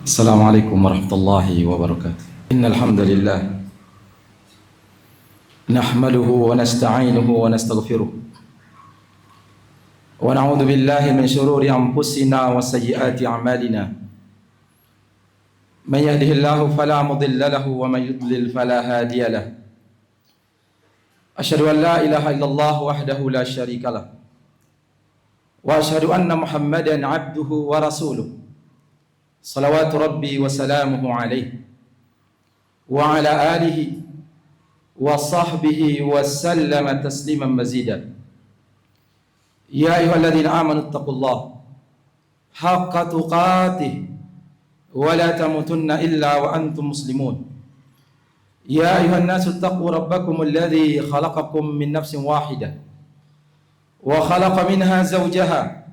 Assalamualaikum warahmatullahi wabarakatuh. Innal hamdalillah nahmaduhu wa nasta'inuhu wa nastaghfiruh wa na'udzu billahi min shururi anfusina wa sayyiati a'malina. Man yahdihillahu fala mudilla lahu wa man yudlil fala hadiya lahu. Asyhadu an la ilaha illallah wahdahu la syarika lah. Wa asyhadu anna Muhammadan 'abduhu wa rasuluh. Salawatu Rabbi wa salamuhu alaihi wa ala alihi wa sahbihi wa sallama tasliman mazida. Ya ayyuhalladzina amanu taqullaha haqqa tuqatih wa la tamutunna illa wa antum muslimun. Ya ayyuhan nasu taqu rabbakum alladzi khalaqakum min nafsin wahidah wa khalaqa minha zawjaha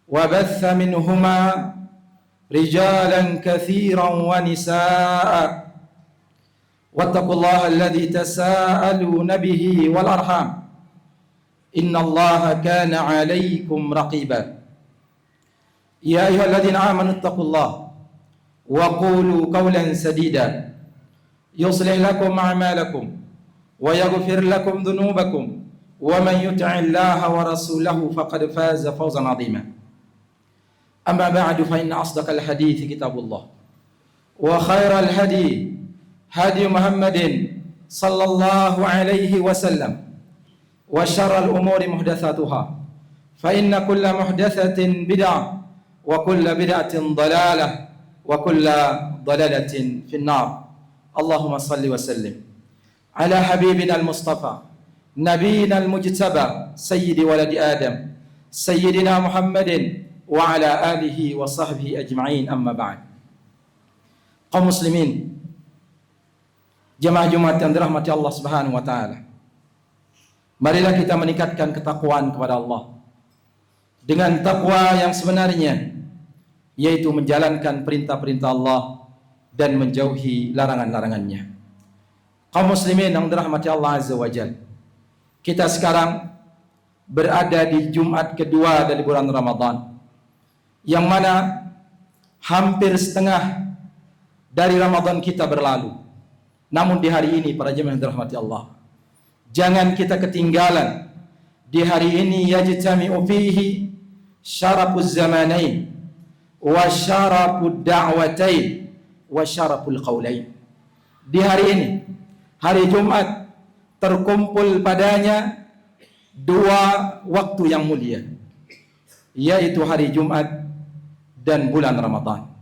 wa batha minhuma rijalan katsiran wa nisaa wattaqullaha alladzi tasaaluna bihi wal arham innallaha kana 'alaikum raqiba. Ya ayyuhalladzina amanu taqullaha wa qulu qawlan sadida yuslih lakum a'malakum wa yaghfir lakum dhunubakum wa man yuti'illaha wa rasulahu faqad faza fawzan 'azima. Amma ba'du fa inna asdaqal hadithi kitabullah wa khairal hadi hadi Muhammadin sallallahu alaihi wasallam wa syarral umuri muhdatsatuha fa inna kulla muhdatsatin bid'ah wa kulla bid'atin dhalalah wa kulla dhalalatin finnar. Allahumma salli wa sallim ala habibina al-mustafa nabiyina al-mujtaba sayyidi waladi adam sayyidina Muhammadin wa ala alihi wa sahbihi ajma'in, amma ba'd. Kaum muslimin, jemaah Jumat yang dirahmati Allah Subhanahu wa taala. Marilah kita meningkatkan ketakwaan kepada Allah dengan takwa yang sebenarnya, yaitu menjalankan perintah-perintah Allah dan menjauhi larangan-larangannya. Kaum muslimin yang dirahmati Allah Azza wa Jalla, kita sekarang berada di Jumat kedua dari bulan Ramadan, yang mana hampir setengah dari Ramadan kita berlalu. Namun di hari ini para jemaah yang dirahmati Allah, jangan kita ketinggalan. Di hari ini yajtami'u fihi syarafuz zamanain wa syarafud da'watain wa syaraful qaulain. Di hari ini, hari Jumat, terkumpul padanya dua waktu yang mulia, yaitu hari Jumat dan bulan Ramadan.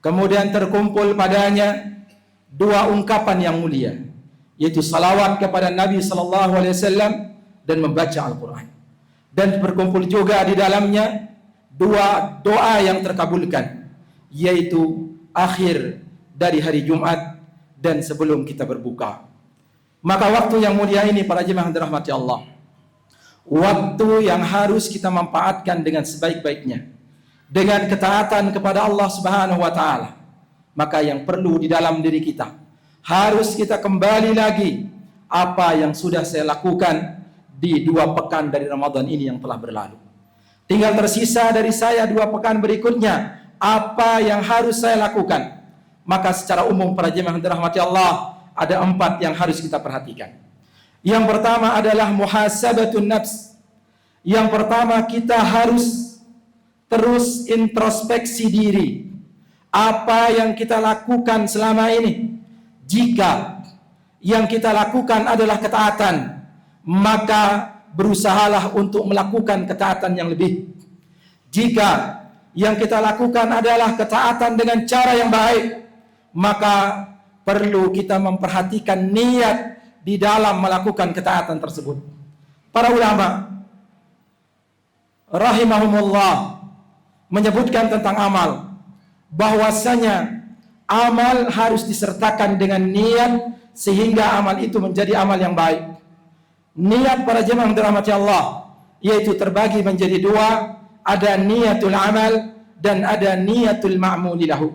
Kemudian terkumpul padanya dua ungkapan yang mulia, yaitu salawat kepada Nabi sallallahu alaihi wasallam dan membaca Al-Qur'an. Dan berkumpul juga di dalamnya dua doa yang terkabulkan, yaitu akhir dari hari Jumat dan sebelum kita berbuka. Maka waktu yang mulia ini para jemaah yang dirahmati Allah, waktu yang harus kita manfaatkan dengan sebaik-baiknya, dengan ketaatan kepada Allah Subhanahu wa taala. Maka yang perlu di dalam diri kita, harus kita kembali lagi apa yang sudah saya lakukan di 2 pekan dari Ramadan ini yang telah berlalu. Tinggal tersisa dari saya 2 pekan berikutnya, apa yang harus saya lakukan. Maka secara umum para jemaah yang dirahmati Allah, ada 4 yang harus kita perhatikan. Yang pertama adalah muhasabatun nafs. Yang pertama, kita harus terus introspeksi diri. Apa yang kita lakukan selama ini? Jika yang kita lakukan adalah ketaatan, maka berusahalah untuk melakukan ketaatan yang lebih. Jika yang kita lakukan adalah ketaatan dengan cara yang baik, maka perlu kita memperhatikan niat di dalam melakukan ketaatan tersebut. Para ulama rahimahumullah menyebutkan tentang amal, bahwasanya amal harus disertakan dengan niat sehingga amal itu menjadi amal yang baik. Niat para jemaah yang dirahmati Allah yaitu terbagi menjadi 2, ada niatul amal dan ada niatul ma'muli lahu.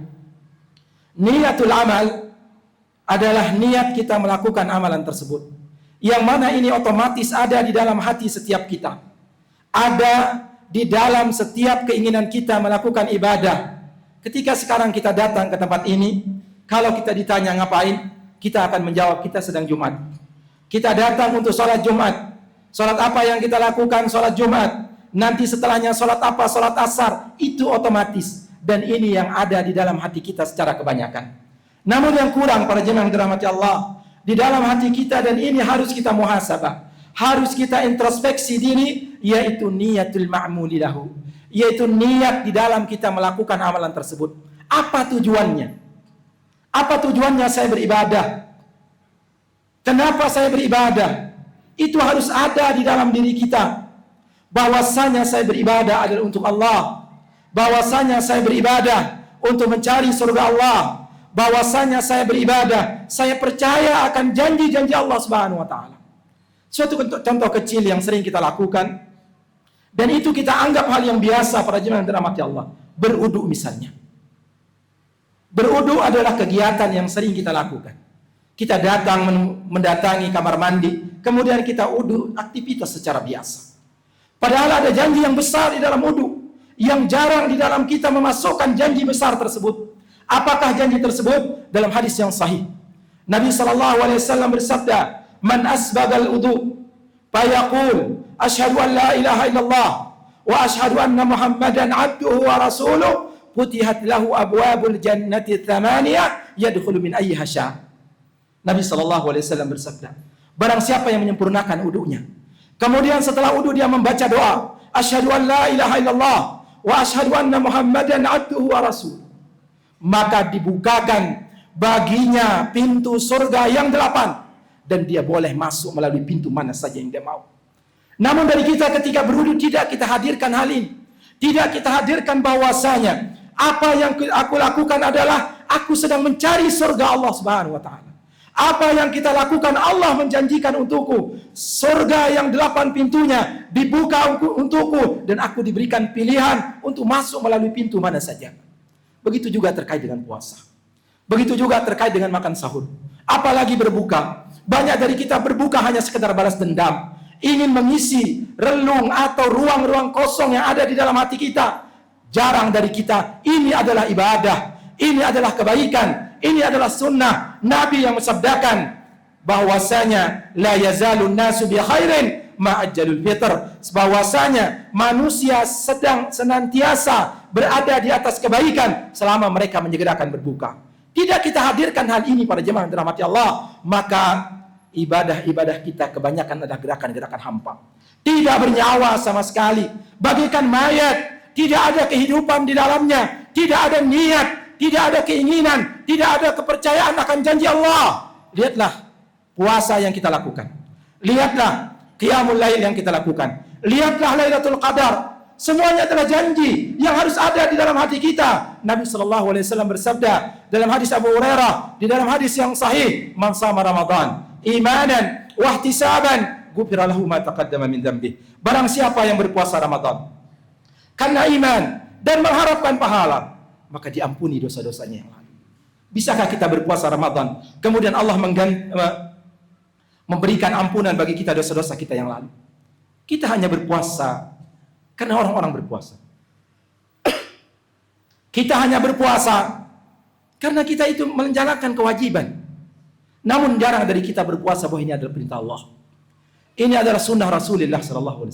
Niatul amal adalah niat kita melakukan amalan tersebut, yang mana ini otomatis ada di dalam hati setiap kita, ada di dalam setiap keinginan kita melakukan ibadah, Ketika sekarang kita datang ke tempat ini, kalau kita ditanya ngapain, kita akan menjawab kita sedang Jumat. Kita datang untuk sholat Jumat. Sholat apa yang kita lakukan? Sholat Jumat. Nanti setelahnya sholat apa? Sholat asar. Itu otomatis. Dan ini yang ada di dalam hati kita secara kebanyakan. Namun yang kurang, para jemaah yang dirahmati Allah, di dalam hati kita, dan ini harus kita muhasabah, harus kita introspeksi diri, yaitu niyatul ma'muli lahu, yaitu niat di dalam kita melakukan amalan tersebut. Apa tujuannya? Apa tujuannya saya beribadah? Kenapa saya beribadah? Itu harus ada di dalam diri kita. Bahwasanya saya beribadah adalah untuk Allah. Bahwasanya saya beribadah untuk mencari surga Allah. Bahwasanya saya beribadah, saya percaya akan janji-janji Allah Subhanahu wa taala. Suatu contoh kecil yang sering kita lakukan, dan itu kita anggap hal yang biasa para jemaah yang dirahmati Allah. Berwudu misalnya. Berwudu adalah kegiatan yang sering kita lakukan. Kita datang mendatangi kamar mandi, kemudian kita wudu, aktivitas secara biasa. Padahal ada janji yang besar di dalam wudu, yang jarang di dalam kita memasukkan janji besar tersebut. Apakah janji tersebut? Dalam hadis yang sahih, Nabi SAW bersabda, "Man asbagal wudu, fayaqul, asyhadu an la ilaha illallah, wa asyhadu anna Muhammadan abduhu wa rasuluh, futihat lahu abwabul jannati thamaniyah, yadkhulu min ayyiha syaa." Nabi SAW bersabda, barang siapa yang menyempurnakan wudunya, kemudian setelah wudu dia membaca doa, asyhadu an la ilaha illallah, wa asyhadu anna Muhammadan abduhu wa rasuluh, maka dibukakan baginya pintu surga yang 8, dan dia boleh masuk melalui pintu mana saja yang dia mau. Namun dari kita ketika berwudu tidak kita hadirkan hal ini. Tidak kita hadirkan bahwasanya apa yang aku lakukan adalah aku sedang mencari surga Allah Subhanahu wa taala. Apa yang kita lakukan, Allah menjanjikan untukku surga yang 8 pintunya dibuka untukku, dan aku diberikan pilihan untuk masuk melalui pintu mana saja. Begitu juga terkait dengan puasa. Begitu juga terkait dengan makan sahur. Apalagi berbuka. Banyak dari kita berbuka hanya sekedar balas dendam, ingin mengisi relung atau ruang-ruang kosong yang ada di dalam hati kita. Jarang dari kita. Ini adalah ibadah, ini adalah kebaikan, ini adalah sunnah Nabi yang mensabdakan bahwasanya la yazalun nasu bi khairin ma ajjalul fitr, bahwasanya manusia sedang senantiasa berada di atas kebaikan selama mereka menyegerakan berbuka. Tidak kita hadirkan hal ini pada jemaah yang dirahmati Allah, maka ibadah-ibadah kita kebanyakan adalah gerakan-gerakan hampa, tidak bernyawa sama sekali, bagaikan mayat, tidak ada kehidupan di dalamnya, tidak ada niat, tidak ada keinginan, tidak ada kepercayaan akan janji Allah. Lihatlah puasa yang kita lakukan, lihatlah qiyamul lail yang kita lakukan, lihatlah Lailatul Qadar. Semuanya adalah janji yang harus ada di dalam hati kita. Nabi SAW bersabda dalam hadis Abu Hurairah, di dalam hadis yang sahih, man shama Ramadan imanan wa ihtisaban ghufira lahu ma taqaddama min dzambih. Barang siapa yang berpuasa Ramadan karena iman dan mengharapkan pahala, maka diampuni dosa-dosanya yang lalu. Bisakah kita berpuasa Ramadan kemudian Allah memberikan ampunan bagi kita dosa-dosa kita yang lalu? Kita hanya berpuasa karena orang-orang berpuasa. Kita hanya berpuasa karena kita itu menjalankan kewajiban. Namun jarang dari kita berpuasa bahwa ini adalah perintah Allah. Ini adalah sunnah Rasulullah SAW.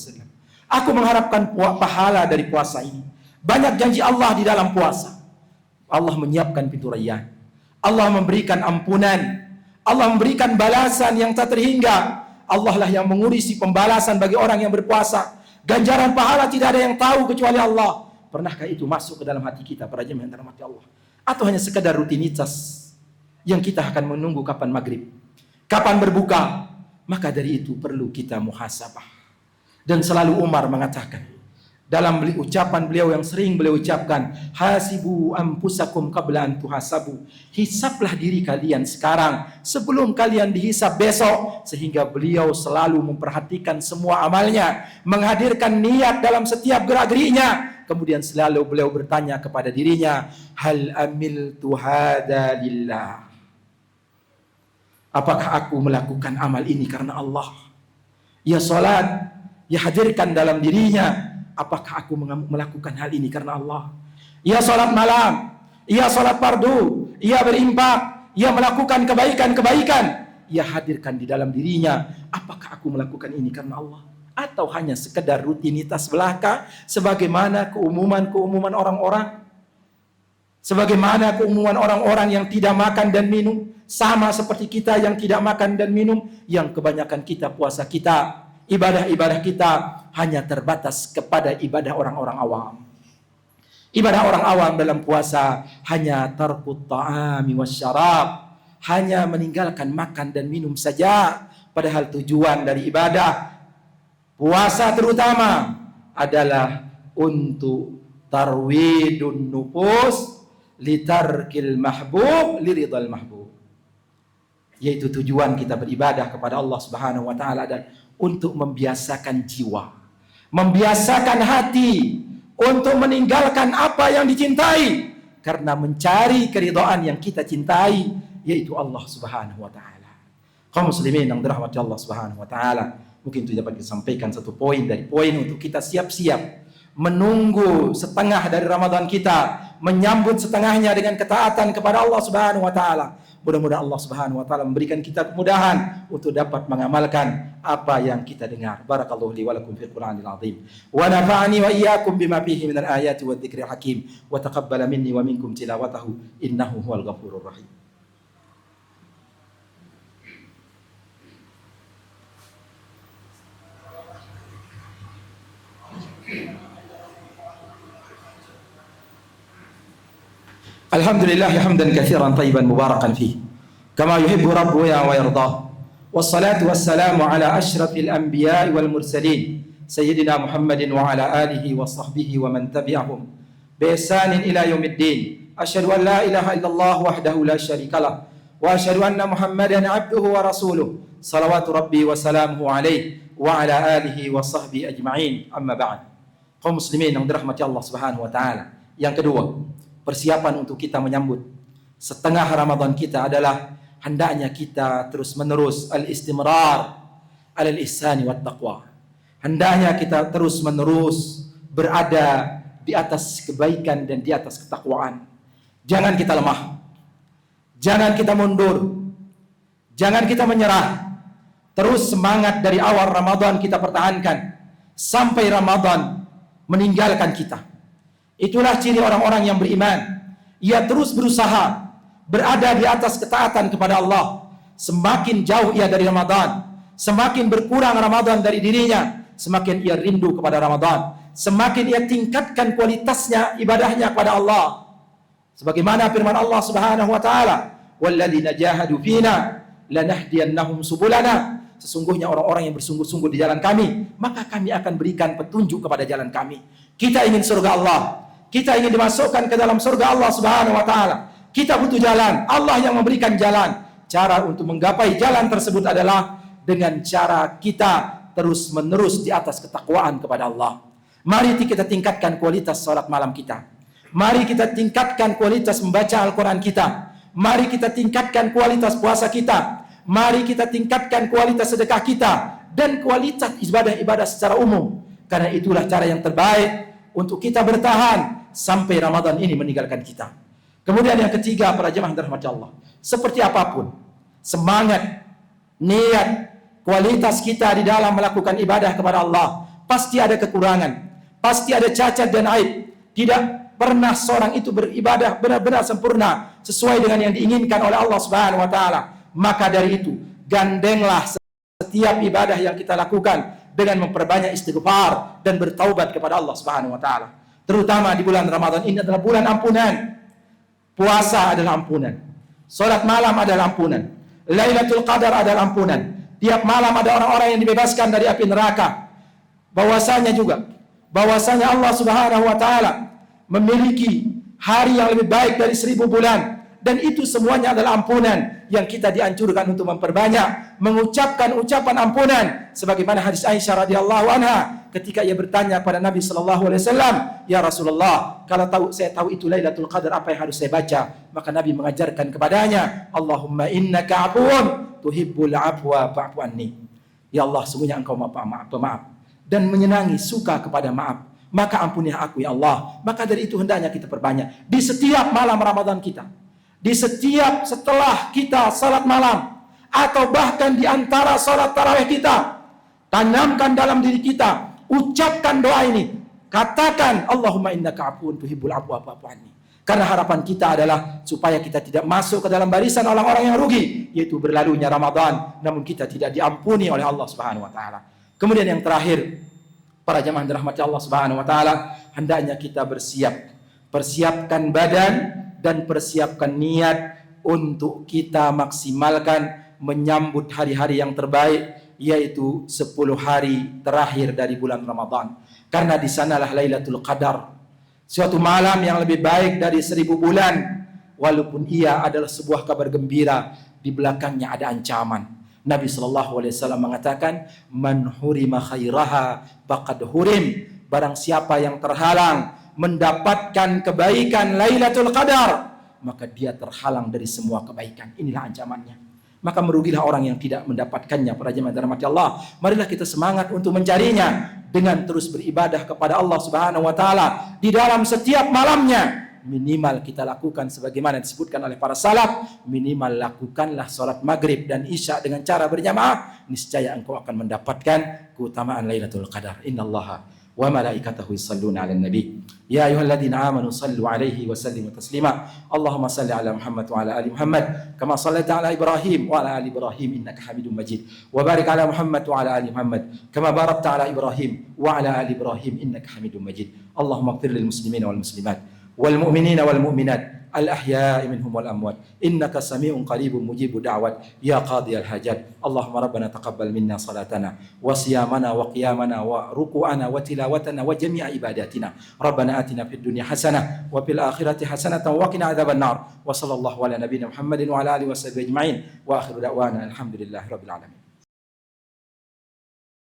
Aku mengharapkan pahala dari puasa ini. Banyak janji Allah di dalam puasa. Allah menyiapkan pintu rayyan. Allah memberikan ampunan. Allah memberikan balasan yang tak terhingga. Allah lah yang mengurisi pembalasan bagi orang yang berpuasa. Ganjaran pahala tidak ada yang tahu kecuali Allah. Pernahkah itu masuk ke dalam hati kita para jemaah yang dirahmati Allah? Atau hanya sekedar rutinitas yang kita akan menunggu kapan maghrib, kapan berbuka? Maka dari itu perlu kita muhasabah. Dan selalu Umar mengatakan dalam ucapan beliau yang sering beliau ucapkan, hasibu anfusakum qabla an tuhasabu. Hisablah diri kalian sekarang sebelum kalian dihisab besok. Sehingga beliau selalu memperhatikan semua amalnya, menghadirkan niat dalam setiap gerak-geriknya. Kemudian selalu beliau bertanya kepada dirinya, hal amiltu hada lillah. Apakah aku melakukan amal ini karena Allah? Ya salat, ya hadirkan dalam dirinya, apakah aku melakukan hal ini karena Allah? Ya salat malam, ia sholat fardu, ia berinfak, ia melakukan kebaikan-kebaikan, ia hadirkan di dalam dirinya, apakah aku melakukan ini karena Allah? Atau hanya sekedar rutinitas belaka, sebagaimana keumuman orang-orang? Sebagaimana keumuman orang-orang yang tidak makan dan minum, sama seperti kita yang tidak makan dan minum, yang kebanyakan kita, puasa kita, ibadah-ibadah kita hanya terbatas kepada ibadah orang-orang awam. Ibadah orang awam dalam puasa hanya tarkut ta'ami wasyarab, hanya meninggalkan makan dan minum saja, padahal tujuan dari ibadah puasa terutama adalah untuk tarwidun nufus litarkil mahbub liridal mahbub, yaitu tujuan kita beribadah kepada Allah Subhanahu wa taala dan untuk membiasakan jiwa, membiasakan hati untuk meninggalkan apa yang dicintai karena mencari keridhaan yang kita cintai, yaitu Allah Subhanahu wa taala. Kaum muslimin yang dirahmati Allah Subhanahu wa taala, mungkin itu dapat disampaikan satu poin dari poin untuk kita siap-siap menunggu setengah dari Ramadan kita, menyambut setengahnya dengan ketaatan kepada Allah Subhanahu wa taala. Mudah-mudahan Allah Subhanahu wa taala memberikan kita kemudahan untuk dapat mengamalkan apa yang kita dengar. Barakallahu li wa lakum fil Qur'anil azim. Wa nafa'ani wa iyyakum bima fihi minal ayati wadh-dhikril hakim. Wa taqabbala minni wa minkum tilawatahu innahu huwal ghafurur rahim. Alhamdulillah hamdan katsiran tayyiban mubarakan fihi kama yuhibbu rabbuna wa yardah. Wassalatu wassalamu ala asyrafil anbiya'i wal mursalin sayyidina Muhammadin wa ala alihi wa sahbihi wa man tabi'ahum bi ihsanin ila yaumiddin. Asyhadu an la ilaha illallah wahdahu la syarikalah wa asyhadu anna Muhammadan abduhu wa rasuluh salawatu rabbi wa salamuhu alaihi wa ala alihi wa sahbihi ajma'in. Amma ba'd. Kaum muslimin yang dirahmati Allah Subhanahu wa taala, yang kedua, persiapan untuk kita menyambut setengah Ramadan kita adalah hendaknya kita terus-menerus al-istimrar alal ihsani wat taqwa. Hendaknya kita terus-menerus berada di atas kebaikan dan di atas ketakwaan. Jangan kita lemah. Jangan kita mundur. Jangan kita menyerah. Terus semangat dari awal Ramadan kita pertahankan sampai Ramadan meninggalkan kita. Itulah ciri orang-orang yang beriman. Ia terus berusaha berada di atas ketaatan kepada Allah. Semakin jauh ia dari Ramadan, semakin berkurang Ramadan dari dirinya, semakin ia rindu kepada Ramadan, semakin ia tingkatkan kualitasnya ibadahnya kepada Allah. Sebagaimana firman Allah Subhanahu wa taala, "Walladzina jahadu fina lanahdiyannahum subulana." Sesungguhnya orang-orang yang bersungguh-sungguh di jalan kami, maka kami akan berikan petunjuk kepada jalan kami. Kita ingin surga Allah. Kita ingin dimasukkan ke dalam surga Allah Subhanahu wa taala. Kita butuh jalan. Allah yang memberikan jalan. Cara untuk menggapai jalan tersebut adalah dengan cara kita terus-menerus di atas ketakwaan kepada Allah. Mari kita tingkatkan kualitas salat malam kita. Mari kita tingkatkan kualitas membaca Al-Quran kita. Mari kita tingkatkan kualitas puasa kita. Mari kita tingkatkan kualitas sedekah kita dan kualitas ibadah-ibadah secara umum. Karena itulah cara yang terbaik untuk kita bertahan sampai Ramadan ini meninggalkan kita. Kemudian yang ketiga, para jemaah dirahmati Allah, seperti apapun semangat, niat, kualitas kita di dalam melakukan ibadah kepada Allah, pasti ada kekurangan, pasti ada cacat dan aib. Tidak pernah seorang itu beribadah benar-benar sempurna sesuai dengan yang diinginkan oleh Allah Subhanahu wa taala. Maka dari itu, gandenglah setiap ibadah yang kita lakukan dengan memperbanyak istighfar dan bertaubat kepada Allah Subhanahu wa taala. Terutama di bulan Ramadan ini adalah bulan ampunan. Puasa adalah ampunan. Salat malam adalah ampunan. Lailatul Qadar adalah ampunan. Tiap malam ada orang-orang yang dibebaskan dari api neraka. Bahwasanya Allah Subhanahu wa taala memiliki hari yang lebih baik dari 1000 bulan. Dan itu semuanya adalah ampunan yang kita dianjurkan untuk memperbanyak mengucapkan ucapan ampunan, sebagaimana hadis Aisyah radhiyallahu anha ketika ia bertanya pada Nabi sallallahu alaihi wasallam, "Ya Rasulullah, kalau saya tahu itu Lailatul Qadar, apa yang harus saya baca?" Maka Nabi mengajarkan kepadanya, "Allahumma innaka 'afuwun tuhibbul 'afwa fa'fu anni." Ya Allah, sungguhnya Engkau pemaaf dan menyenangi, suka kepada maaf. maka ampunilah aku ya Allah. Maka dari itu hendaknya kita perbanyak di setiap malam Ramadan kita, di setiap setelah kita salat malam, atau bahkan di antara salat tarawih kita. Tanamkan dalam diri kita, ucapkan doa ini, katakan Allahumma innaka afuwun tuhibbul afwa fa'fu anni. Karena harapan kita adalah supaya kita tidak masuk ke dalam barisan orang-orang yang rugi, yaitu berlalunya Ramadan namun kita tidak diampuni oleh Allah Subhanahu wa taala. Kemudian yang terakhir, para jamaah dirahmati Allah Subhanahu wa taala, hendaknya kita persiapkan badan dan persiapkan niat untuk kita maksimalkan menyambut hari-hari yang terbaik, yaitu 10 hari terakhir dari bulan Ramadan. Karena di sanalah Lailatul Qadar, suatu malam yang lebih baik dari 1000 bulan. Walaupun ia adalah sebuah kabar gembira, di belakangnya ada ancaman. Nabi SAW mengatakan, man hurima khairaha faqad hurim. Barang siapa yang terhalang mendapatkan kebaikan Lailatul Qadar, maka dia terhalang dari semua kebaikan. Inilah ancamannya. Maka merugilah orang yang tidak mendapatkannya. Para jemaah dirahmati Allah, marilah kita semangat untuk mencarinya dengan terus beribadah kepada Allah Subhanahu wa taala di dalam setiap malamnya. Minimal kita lakukan sebagaimana disebutkan oleh para salaf, minimal lakukanlah salat maghrib dan isya dengan cara berjamaah, niscaya engkau akan mendapatkan keutamaan Lailatul Qadar. Innallaha wa malaikatahu yusalluna 'alan nabi ya ayyuhalladzina amanu sallu 'alaihi wa sallimu taslima. Allahumma salli 'ala Muhammad wa 'ala ali Muhammad kama shallaita 'ala Ibrahim wa 'ala ali Ibrahim innaka Hamidum Majid, wa barik 'ala Muhammad wa 'ala ali Muhammad kama barakta 'ala Ibrahim wa 'ala ali Ibrahim innaka Hamidum Majid. Allahumma ighfir lil muslimina wal muslimat wal mu'minina wal mu'minat al-ahya'i minhum wal amwat innaka sami'un qaribun mujibud da'wat ya qadiyal hajat. Allahumma rabbana taqabbal minna salatana wa siyamana wa qiyamana wa ruku'ana wa tilawatana wa jami'a ibadatina. Rabbana atina fid dunya hasanah wa fil akhirati hasanatan wa qina adzaban nar. Wa sallallahu ala nabiyyina Muhammadin wa ala alihi washabihi ajma'in wa akhiru da'wana alhamdulillahi rabbil alamin.